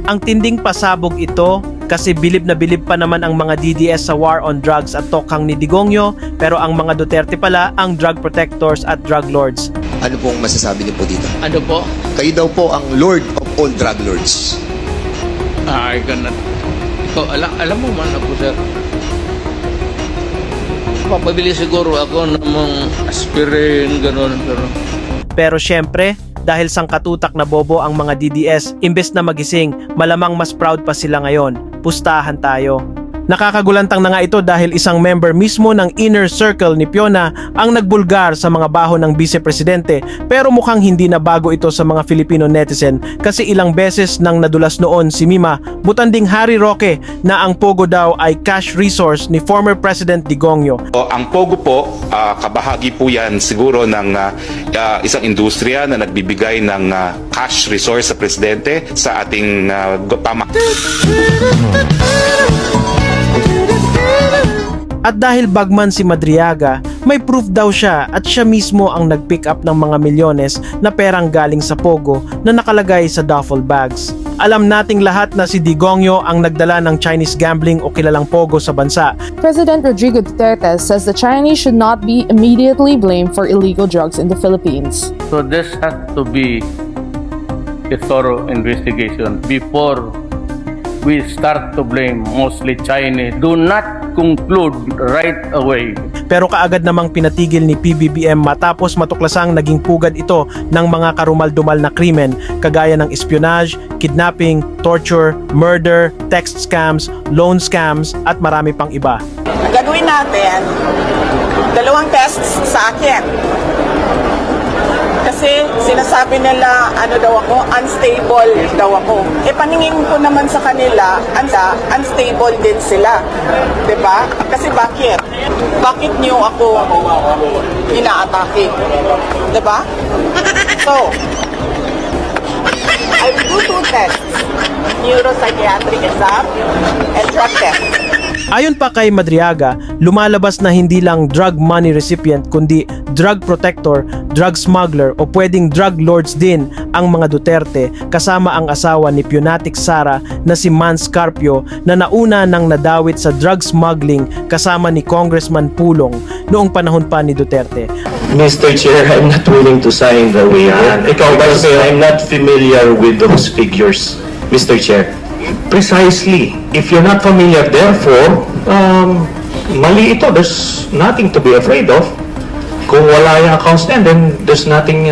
Ang tinding pasabog ito kasi bilib na bilib pa naman ang mga DDS sa war on drugs at tokhang ni Digongyo, pero ang mga Duterte pala ang drug protectors at drug lords. Ano pong masasabi niyo po dito? Ano po? Kayo daw po ang Lord of all drug lords. I cannot. Ikaw, alam mo man ako, sir. Papabili siguro ako ng mga aspirin, gano'n. Pero syempre, dahil sangkatutak na bobo ang mga DDS, imbes na magising, malamang mas proud pa sila ngayon. Pustahan tayo. Nakakagulantang na nga ito dahil isang member mismo ng inner circle ni Fiona ang nagbulgar sa mga baho ng vice-presidente, pero mukhang hindi na bago ito sa mga Filipino netizen kasi ilang beses nang nadulas noon si Mima, butanding Harry Roque, na ang Pogo daw ay cash resource ni former President Digongyo. Ang Pogo po, kabahagi po yan siguro ng isang industriya na nagbibigay ng cash resource sa presidente sa ating At dahil bagman si Madriaga, may proof daw siya at siya mismo ang nag-pick up ng mga milyones na perang galing sa Pogo na nakalagay sa duffel bags. Alam nating lahat na si Digongyo ang nagdala ng Chinese gambling o kilalang Pogo sa bansa. President Rodrigo Duterte says the Chinese should not be immediately blamed for illegal drugs in the Philippines. So this has to be a thorough investigation before we start to blame mostly Chinese. Do not conclude right away. Pero kaagad namang pinatigil ni PBBM matapos matuklasang naging pugad ito ng mga karumal-dumal na krimen kagaya ng espionage, kidnapping, torture, murder, text scams, loan scams at marami pang iba. Ang gagawin natin, 2 tests sa akin. Kasi sinasabi nila, unstable daw ako. Paningin ko naman sa kanila, unstable din sila. Diba? Kasi bakit? Bakit niyo ako inaatake? Diba? So, I will do 2 tests. Neuropsychiatric exam and drug test. Ayon pa kay Madriaga, lumalabas na hindi lang drug money recipient kundi drug protector, drug smuggler o pwedeng drug lords din ang mga Duterte kasama ang asawa ni Pionatic Sara na si Mans Carpio na nauna nang nadawit sa drug smuggling kasama ni Congressman Pulong noong panahon pa ni Duterte. Mr. Chair, I'm not willing to sign the waiver because I'm not familiar with those figures, Mr. Chair. Precisely. If you're not familiar, therefore, mali ito. There's nothing to be afraid of. Kung wala yung accounts then there's nothing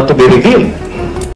to be revealed.